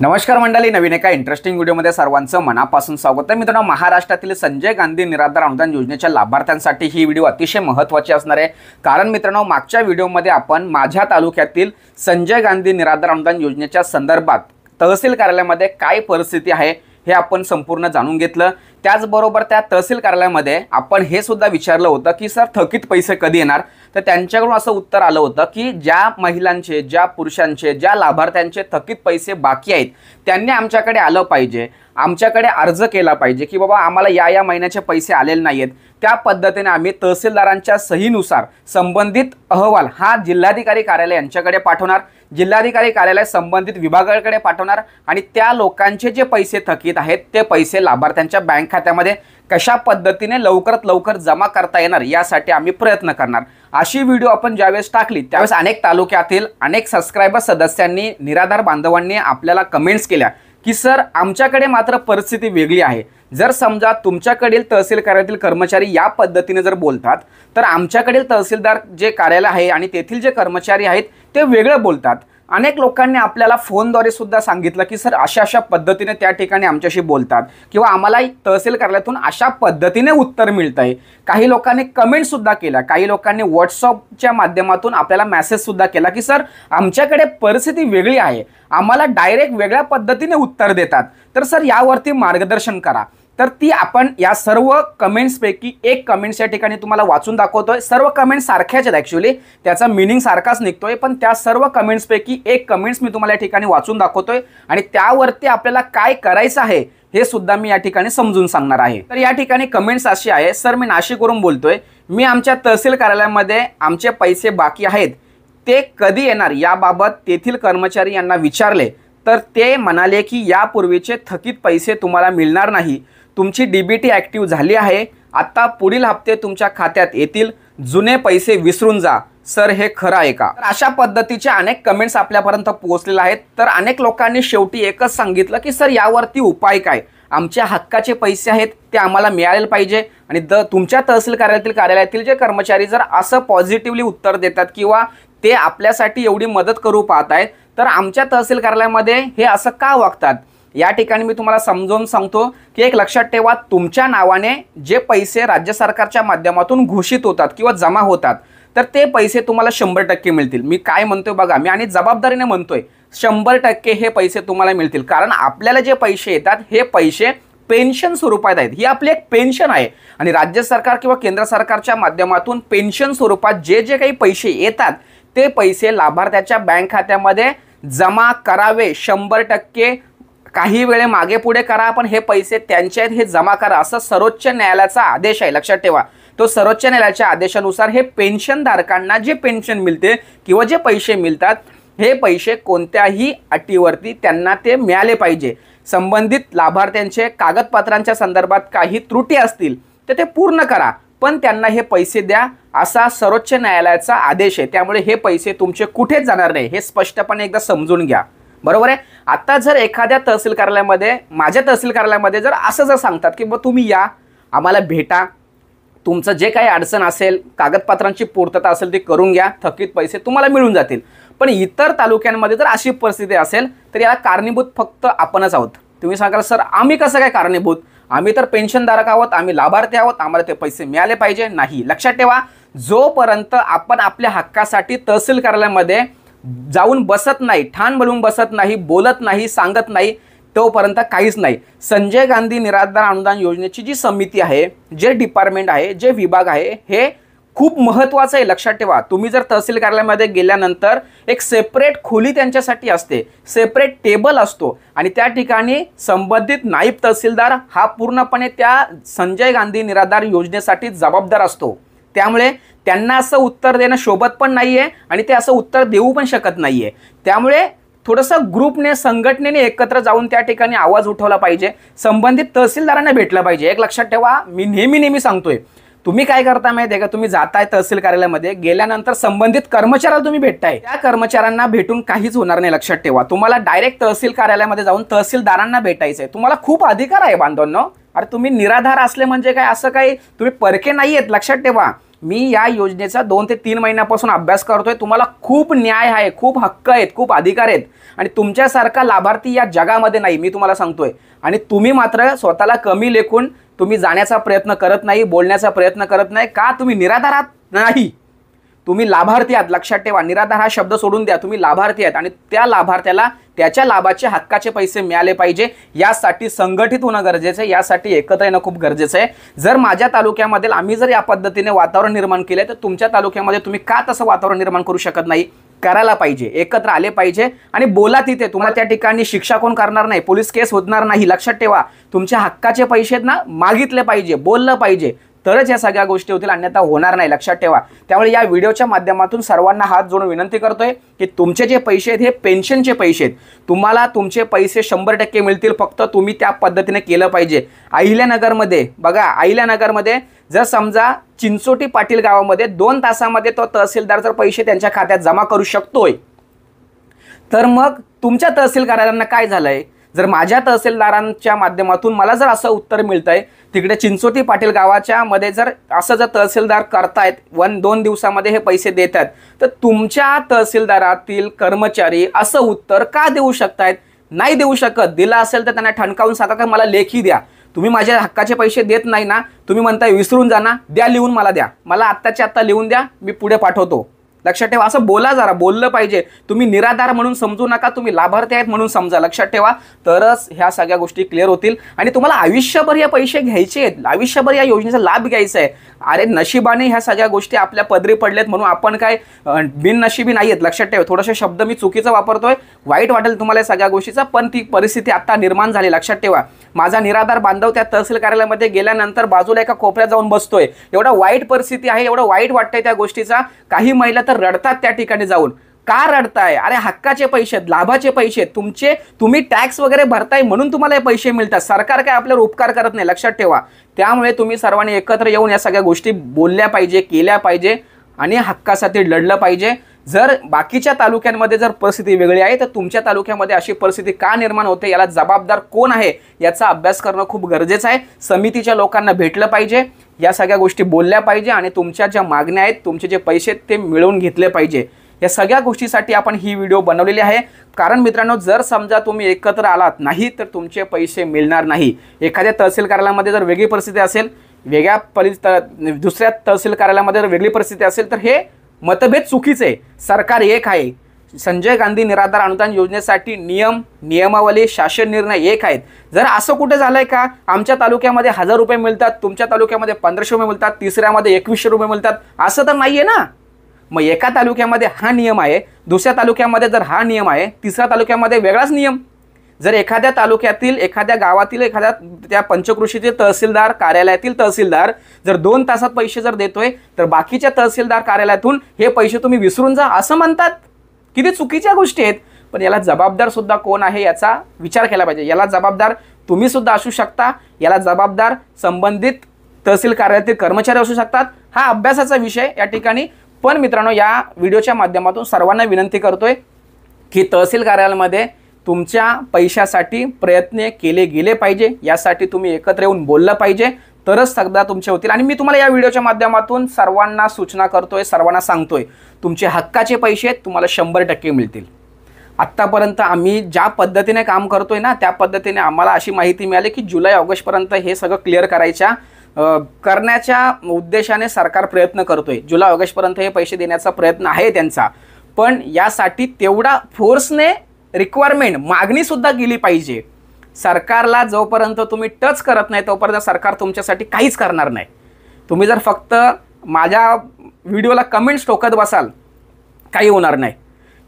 नमस्कार मंडळी, नवीन एका इंटरेस्टिंग व्हिडिओमध्ये सर्वांचं मनापासून स्वागत आहे। मित्रांनो, महाराष्ट्रातील संजय गांधी निराधार अनुदान योजनेच्या लाभार्थ्यांसाठी ही व्हिडिओ अतिशय महत्त्वाची असणार आहे। कारण मित्रांनो, मागच्या व्हिडिओमध्ये आपण माझ्या तालुक्यातील संजय गांधी निराधार अनुदान योजनेच्या संदर्भात तहसील कार्यालयामध्ये काय परिस्थिती आहे हे आपण संपूर्ण जाणून घेतलं। त्याचबरोबर त्या तहसील कार्यालयामध्ये आपण हे सुद्धा विचारलं होतं की सर थकीत पैसे कधी येणार, तर त्यांच्याकडून असं उत्तर आलं होतं की ज्या महिलांचे, ज्या पुरुषांचे, ज्या लाभार्थ्यांचे थकीत पैसे बाकी आहेत त्यांनी आमच्याकडे आलं पाहिजे, आमच्याकडे अर्ज केला पाहिजे की बाबा आम्हाला या महिन्याचे पैसे आलेले नाहीत। त्या पद्धतीने आम्ही तहसीलदारांच्या सहीनुसार संबंधित अहवाल हा जिल्हाधिकारी कार्यालय यांच्याकडे पाठवणार, जिल्हाधिकारी कार्यालय संबंधित विभागाकडे पाठवणार आणि त्या लोकांचे जे पैसे थकीत आहेत ते पैसे लाभार्थ्यांच्या बँक खात्यामध्ये कशा पद्धतीने लवकरात लवकर जमा करता येणार यासाठी आम्ही प्रयत्न करणार। अशी व्हिडिओ आपण ज्यावेळेस टाकली त्यावेळेस अनेक तालुक्यातील अनेक सबस्क्रायबर सदस्यांनी, निराधार बांधवांनी आपल्याला कमेंट्स केल्या की सर आमच्याकडे मात्र परिस्थिती वेगळी आहे। जर समजा तुमच्याकडील तहसील कार्यालयातील कर्मचारी या पद्धतीने जर बोलतात तर आमच्याकडील तहसीलदार जे कार्यालय आहे आणि तेथील जे कर्मचारी आहेत ते वेगळं बोलतात। अनेक लोकांनी आपल्याला फोनद्वारे सुद्धा सांगितलं की सर अशा पद्धतीने त्या ठिकाणी आमच्याशी बोलतात किंवा आम्हाला तहसील कार्यालयातून अशा पद्धतीने उत्तर मिळतंय। काही लोकांनी कमेंट सुद्धा केल्या, काही लोकांनी व्हॉट्सअपच्या माध्यमातून आपल्याला मेसेज सुद्धा केला की सर आमच्याकडे परिस्थिती वेगळी आहे, आम्हाला डायरेक्ट वेगळ्या पद्धतीने उत्तर देतात, तर सर यावरती मार्गदर्शन करा। तर ती आपण या सर्व कमेंट्सपैकी एक कमेंट्स या ठिकाणी तुम्हाला वाचून दाखवतोय। सर्व कमेंट्स सारख्याच आहेत, ॲक्च्युअली त्याचा मीनिंग सारखाच निघतोय, पण त्या सर्व कमेंट्सपैकी एक कमेंट्स मी तुम्हाला या ठिकाणी वाचून दाखवतोय आणि त्यावरती आपल्याला काय करायचं आहे हे सुद्धा मी या ठिकाणी समजून सांगणार आहे। तर या ठिकाणी कमेंट्स अशी आहे, सर मी नाशिकवरून बोलतोय, मी आमच्या तहसील कार्यालयामध्ये आमचे पैसे बाकी आहेत ते कधी येणार याबाबत तेथील कर्मचारी यांना विचारले तर ते म्हणाले की यापूर्वीचे थकीत पैसे तुम्हाला मिळणार नाही, तुमची डीबीटी ॲक्टिव्ह झाली आहे, आता पुढील हप्ते तुमच्या खात्यात येतील, जुने पैसे विसरून जा। सर हे खरं आहे का? तर अशा पद्धतीचे अनेक कमेंट्स आपल्यापर्यंत पोहोचलेले आहेत। तर अनेक लोकांनी शेवटी एकच सांगितलं की सर यावरती उपाय काय, आमच्या हक्काचे पैसे आहेत ते आम्हाला मिळाले पाहिजे आणि तुमच्या तहसील कार्यालयातील जे कर्मचारी जर असं पॉझिटिव्हली उत्तर देतात किंवा ते आपल्यासाठी एवढी मदत करू पाहत आहेत तर आमच्या तहसील कार्यालयामध्ये हे असं का वागतात। या ठिकाणी मी तुम्हाला समजावून सांगतो की एक लक्षात ठेवा, तुमच्या नावाने जे पैसे राज्य सरकारच्या माध्यमातून घोषित होतात किंवा जमा होतात तर ते पैसे तुम्हाला 100% मिळतील। मी काय म्हणतोय बघा, मी आणि जबाबदारीने म्हणतोय 100% हे पैसे तुम्हाला मिळतील। कारण आपल्याला जे पैसे येतात हे पैसे पेन्शन स्वरूपात आहेत, ही आपली एक पेन्शन आहे आणि राज्य सरकार किंवा केंद्र सरकारच्या माध्यमातून पेन्शन स्वरूपात जे काही पैसे येतात ते पैसे लाभार्थ्याच्या बँक खात्यामध्ये जमा करावे 100%। काही वेळे मागे पुढे करा पण हे पैसे त्यांचे आहेत हे जमा करा, असं सर्वोच्च न्यायालयाचा आदेश आहे, लक्षात ठेवा। तो सर्वोच्च न्यायालयाच्या आदेशानुसार हे पेन्शनधारकांना जे पेन्शन मिळते किंवा जे पैसे मिळतात हे पैसे कोणत्याही अटीवरती त्यांना ते मिळाले पाहिजे। संबंधित लाभार्थ्यांचे कागदपत्रांच्या संदर्भात काही त्रुटी असतील तर ते पूर्ण करा पण त्यांना हे पैसे द्या, असा सर्वोच्च न्यायालयाचा आदेश आहे। त्यामुळे हे पैसे तुमचे कुठेच जाणार नाही हे स्पष्टपणे एकदा समजून घ्या, बरोबर आहे। आता जर एखाद्या तहसील कार्यालयामध्ये, माझ्या तहसील कार्यालयामध्ये जर असं जर सांगतात की बा तुम्ही या आम्हाला भेटा, तुमचं जे काही अडचण असेल, कागदपत्रांची पूर्तता असेल ती करून घ्या, थकीत पैसे तुम्हाला मिळून जातील। पण इतर तालुक्यांमध्ये जर अशी परिस्थिती असेल तर याला कारणीभूत फक्त आपणच आहोत। तुम्ही सांगाल सर आम्ही कसं काय कारणीभूत, आम्ही तर पेन्शनधारक आहोत, आम्ही लाभार्थी आहोत, आम्हाला ते पैसे मिळाले पाहिजे। नाही, लक्षात ठेवा, जोपर्यंत आपण आपल्या हक्कासाठी तहसील कार्यालयामध्ये जाऊन बसत नाही, ठाण बनवून बसत नाही, बोलत नाही, सांगत नाही, तोपर्यंत काहीच नाही। संजय गांधी निराधार अनुदान योजनेची जी समिती आहे, जे डिपार्टमेंट आहे, जे विभाग आहे, हे खूप महत्त्वाचं आहे, लक्षात ठेवा। तुम्ही जर तहसील कार्यालयामध्ये गेल्यानंतर एक सेपरेट खोली त्यांच्यासाठी असते, सेपरेट टेबल असतो आणि त्या ठिकाणी संबंधित नायब तहसीलदार हा पूर्णपणे त्या संजय गांधी निराधार योजनेसाठी जबाबदार असतो। त्यामुळे त्यांना असं उत्तर देणं शोभत पण नाहीये आणि ते असं उत्तर देऊ पण शकत नाहीये। त्यामुळे थोडंसं ग्रुपने, संघटनेने एकत्र जाऊन त्या ठिकाणी आवाज उठवला पाहिजे, संबंधित तहसीलदारांना भेटलं पाहिजे। एक लक्षात ठेवा, मी नेहमी सांगतोय, तुम्ही काय करता माहिती आहे का, तुम्ही जाताय तहसील कार्यालयामध्ये, गेल्यानंतर संबंधित कर्मचाऱ्याला तुम्ही भेटताय, त्या कर्मचाऱ्यांना भेटून काहीच होणार नाही, लक्षात ठेवा। तुम्हाला डायरेक्ट तहसील कार्यालयामध्ये जाऊन तहसीलदारांना भेटायचंय, तुम्हाला खूप अधिकार आहे बांधवांनो। अरे तुम्ही निराधार असले म्हणजे काय, असं काही तुम्ही परके नाही आहेत, लक्षात ठेवा। मी या योजनेचा 2 ते 3 महिन्यापासून अभ्यास करतोय। तुम्हाला खूप न्याय आहे, खूप हक्क आहेत, खूप अधिकार आहेत आणि तुमच्यासारखा लाभार्थी या जगामध्ये नाही, मी तुम्हाला सांगतोय। आणि तुम्ही मात्र स्वतःला कमी लेखून तुम्ही जाण्याचा प्रयत्न करत नाही, बोलण्याचा प्रयत्न करत नाही का? तुम्ही निराधार आहात नाही, तुम्ही लाभार्थी आहात। लक्षात ठेवा, निराधार हा शब्द सोडून द्या, तुम्ही लाभार्थी आहात आणि त्या लाभार्थ्याला त्याच्या लाभाचे हक्काचे पैसे मिळाले पाहिजे। यासाठी संघटित होणं गरजेचं आहे, यासाठी एकत्र येणं खूप गरजेचं आहे। जर माझ्या तालुक्यामध्ये आम्ही जर या पद्धतीने वातावरण निर्माण केले तर तुमच्या तालुक्यामध्ये तुम्ही का तसं वातावरण निर्माण करू शकत नाही? करायला पाहिजे, एकत्र आले पाहिजे आणि बोला तिथे। तुम्हाला त्या ठिकाणी शिक्षा कोण करणार नाही, पोलीस केस होणार नाही। लक्षात ठेवा, तुमच्या हक्काचे पैसे ना मागितले पाहिजे, बोललं पाहिजे, तरच या सगळ्या गोष्टी होतील, अन्यथा होणार नाही। लक्षात ठेवा। त्यामुळे या व्हिडिओच्या माध्यमातून सर्वांना हात जोडून विनंती करतोय की तुमचे जे पैसे आहेत हे पेन्शनचे पैसे आहेत, तुम्हाला तुमचे पैसे 100% मिळतील, फक्त तुम्ही त्या पद्धतीने केलं पाहिजे। अहिल्यानगरमध्ये बघा, अहिल्यानगरमध्ये जर समजा चिंचोटी पाटील गावामध्ये 2 तासामध्ये तो तहसीलदार जर पैसे त्यांच्या खात्यात जमा करू शकतोय, तर मग तुमच्या तहसील कार्यालयांना काय झालंय? जर माझ्या तहसीलदारांच्या माध्यमातून मला जर असं उत्तर मिळतंय, तिकडे चिंचोटी पाटील गावाच्या मध्ये जर असं जर तहसीलदार करतायत 1-2 दिवसामध्ये हे पैसे देतात, तर तुमच्या तहसीलदारातील कर्मचारी असं उत्तर का देऊ शकतायत? नाही देऊ शकत। दिला असेल तर त्यांना ठणकावून सांगा की मला लेखी द्या, तुम्ही माझ्या हक्काचे पैसे देत नाही ना, तुम्ही म्हणताय विसरून जा ना, द्या लिहून, मला द्या, मला आत्ताच्या आत्ता लिहून द्या, मी पुढे पाठवतो। लक्षात ठेवा, असं बोला, जरा बोललं पाहिजे। तुम्ही निराधार म्हणून समजू नका, तुम्ही लाभार्थी आहेत म्हणून समजा। लक्षात ठेवा, तरच ह्या सगळ्या गोष्टी क्लिअर होतील आणि तुम्हाला आयुष्यभर हे पैसे घ्यायचे आहेत, आयुष्यभर या योजनेचा लाभ घ्यायचा आहे। अरे नशिबाने ह्या सगळ्या गोष्टी आपल्या पदरी पडल्यात म्हणून आपण काय बिननशिबी नाही आहेत। लक्षात ठेवा, थोडेसे शब्द मी चुकीचा वापरतोय, वाईट वाटेल तुम्हाला या सगळ्या गोष्टीचा, पण ती परिस्थिती आता निर्माण झाली। लक्षात ठेवा, माझा निराधार बांधव त्या तहसील कार्यालयामध्ये गेल्यानंतर बाजूला एका कोपऱ्यात जाऊन बसतोय, एवढा वाईट परिस्थिती आहे, एवढं वाईट वाटतंय त्या गोष्टीचा। काही महिला तर रडतात त्या ठिकाणी जाऊन। का रडताय? अरे हक्काचे पैसे, लाभाचे पैसे तुमचे, तुम्ही टॅक्स वगैरे भरताय म्हणून तुम्हाला हे पैसे मिळतात। सरकार काय आपल्यावर उपकार करत नाही, लक्षात ठेवा। त्यामुळे तुम्ही सर्वांनी एकत्र येऊन या सगळ्या गोष्टी बोलल्या पाहिजे, केल्या पाहिजे आणि हक्कासाठी लढलं पाहिजे। जर बाकीच्या तालुक्यांमध्ये जर परिस्थिती वेगळी आहे, तर तुमच्या तालुक्यामध्ये अशी परिस्थिती का निर्माण होते, याला जबाबदार कोण आहे याचा अभ्यास करणं खूप गरजेचं आहे। समितीच्या लोकांना भेटलं पाहिजे, या सगळ्या गोष्टी बोलल्या पाहिजे आणि तुमच्या ज्या मागण्या आहेत, तुमचे जे पैसे आहेत ते मिळवून घेतले पाहिजे। या सगळ्या गोष्टीसाठी आपण ही व्हिडिओ बनवलेली आहे। कारण मित्रांनो, जर समजा तुम्ही एकत्र आलात नाही तर तुमचे पैसे मिळणार नाही। एखाद्या तहसील कार्यालयामध्ये जर वेगळी परिस्थिती असेल, दुसऱ्या तहसील कार्यालयामध्ये जर वेगळी परिस्थिती असेल, तर हे मतभेद चुकीचे आहे। सरकार एक आहे। संजय गांधी निराधार अनुदान योजनेसाठी नियमावली, शासन निर्णय एक आहेत। जर असं कुठे झालंय का आमच्या तालुक्यामध्ये 1000 रुपये मिळतात, तुमच्या तालुक्यामध्ये 1500 रुपये मिळतात, तिसऱ्यामध्ये 2100 रुपये मिळतात, असं तर नाहीये ना। मग एका तालुक्यामध्ये हा नियम आहे, दुसऱ्या तालुक्यामध्ये जर हा नियम आहे, तिसऱ्या तालुक्यामध्ये वेगळाच नियम। जर एखाद्या तालुक्यातील, एखाद्या गावातील, एखाद्या त्या पंचकृषीचे तहसीलदार कार्यालयातील तहसीलदार जर 2 तासात पैसे जर देतोय, तर बाकीच्या तहसीलदार कार्यालयातून हे पैसे तुम्ही विसरून जा असं म्हणतात। किती चुकीच्या गोष्टी आहेत। पण याला जबाबदार सुद्धा कोण आहे याचा विचार केला पाहिजे। याला जबाबदार तुम्ही सुद्धा असू शकता, याला जबाबदार संबंधित तहसील कार्यालयातील कर्मचारी असू शकतात। हा अभ्यासाचा विषय या ठिकाणी। पण मित्रांनो, या व्हिडिओच्या माध्यमातून सर्वांना विनंती करतोय की तहसील कार्यालयामध्ये तुमच्या पैशासाठी प्रयत्न केले गेले पाहिजे, यासाठी तुम्ही एकत्र येऊन बोललं पाहिजे, तरच सगळं तुमचे होतील। आणि मी तुम्हाला या व्हिडिओच्या माध्यमातून सर्वांना सूचना करतोय, सर्वांना सांगतोय, तुमचे हक्काचे पैसे तुम्हाला 100% मिळतील। आत्तापर्यंत आम्ही ज्या पद्धतीने काम करतोय ना, त्या पद्धतीने आम्हाला अशी माहिती मिळाली की जुलै-ऑगस्टपर्यंत हे सगळं क्लिअर करण्याच्या उद्देशाने सरकार प्रयत्न करतोय। जुलै-ऑगस्टपर्यंत हे पैसे देण्याचा प्रयत्न आहे त्यांचा, पण यासाठी तेवढा फोर्सने रिक्वायरमेंट, मागणी सुद्धा केली पाहिजे। सरकारला जोपर्यंत तुम्ही टच करत नाही तोपर्यंत सरकार तुमच्यासाठी काहीच करणार नाही। तुम्ही जर फक्त माझ्या व्हिडिओला कमेंट्स ठोकत बसाल, काही होणार नाही।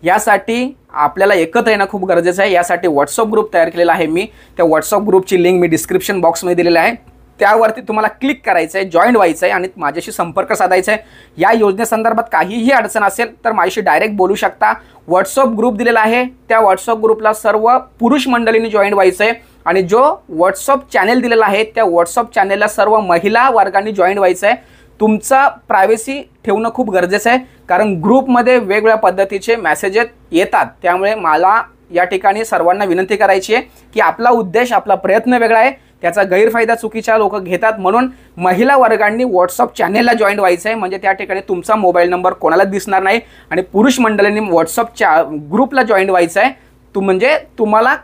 यासाठी आपल्याला एकत्र येणं खूप गरजेचं आहे। यासाठी व्हॉट्सअप ग्रुप तयार केलेला आहे मी, त्या व्हॉट्सअप ग्रुपची लिंक मी डिस्क्रिप्शन बॉक्समध्ये दिलेली आहे। त्यावरती तुम्हाला क्लिक करायचं आहे, जॉईन व्हायचं आहे आणि माझ्याशी संपर्क साधायचा आहे। या योजनेसंदर्भात काहीही अडचण असेल तर माझ्याशी डायरेक्ट बोलू शकता। व्हॉट्सअप ग्रुप दिलेला आहे, त्या व्हॉट्सअप ग्रुपला सर्व पुरुष मंडळींनी जॉईन व्हायचं आहे आणि जो व्हॉट्सअप चॅनल दिलेला आहे त्या व्हॉट्सअप चॅनलला सर्व महिला वर्गांनी जॉईन व्हायचं आहे। तुमचा प्रायव्हसी ठेवणं खूप गरजेचं आहे, कारण ग्रुपमध्ये वेगवेगळ्या पद्धतीचे मेसेजेस येतात। त्यामुळे मला या ठिकाणी सर्वांना विनंती करायची आहे की आपला उद्देश, आपला प्रयत्न वेगळा आहे, त्याचा गैरफायदा चुकीच्या लोक घेतात, म्हणून महिला वर्गांनी व्हॉट्सअप चॅनेलला जॉईन व्हायचं आहे, म्हणजे त्या ठिकाणी तुमचा मोबाईल नंबर कोणाला दिसणार नाही. आणि पुरुष मंडळींनी व्हॉट्सअपच्या ग्रुपला जॉईन व्हायचं आहे, म्हणजे तुम्हाला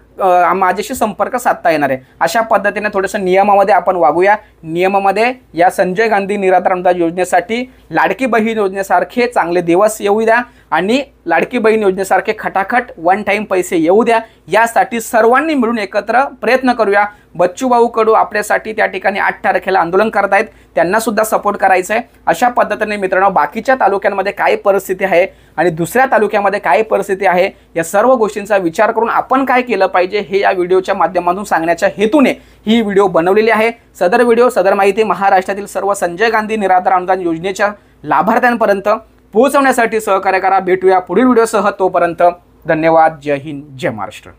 माझ्याशी संपर्क साधता येणार आहे. अशा पद्धतीने थोडंसं नियमामध्ये आपण वागूया. नियमामध्ये या संजय गांधी निराधार अनुदान योजनेसाठी लाडकी बहीण योजनेसारखे चांगले दिवस येऊ द्या आणि लाडकी बहीण योजनेसारखे खटाखट वन टाइम पैसे येऊ द्या. यासाठी सर्वांनी मिळून एकत्र प्रयत्न करूया. बच्चूभाऊ कडू आपल्यासाठी त्या ठिकाणी 8 तारखेला आंदोलन करतायत, त्यांना सुद्धा सपोर्ट करायचं आहे. अशा पद्धतीने मित्रांनो बाकीच्या तालुक्यांमध्ये काय परिस्थिती आहे आणि दुसऱ्या तालुक्यामध्ये काय परिस्थिती आहे, या सर्व गोष्टींचा विचार करून आपण काय केलं पाहिजे हे या व्हिडिओच्या माध्यमातून सांगण्याच्या हेतूने ही व्हिडिओ बनवलेली आहे. सदर व्हिडिओ सदर माहिती महाराष्ट्रातील सर्व संजय गांधी निराधार अनुदान योजनेच्या लाभार्थ्यांपर्यंत पोहोचवण्यासाठी सहकार्य करा. भेटूया पुढील व्हिडिओसह. तोपर्यंत धन्यवाद. जय हिंद, जय महाराष्ट्र.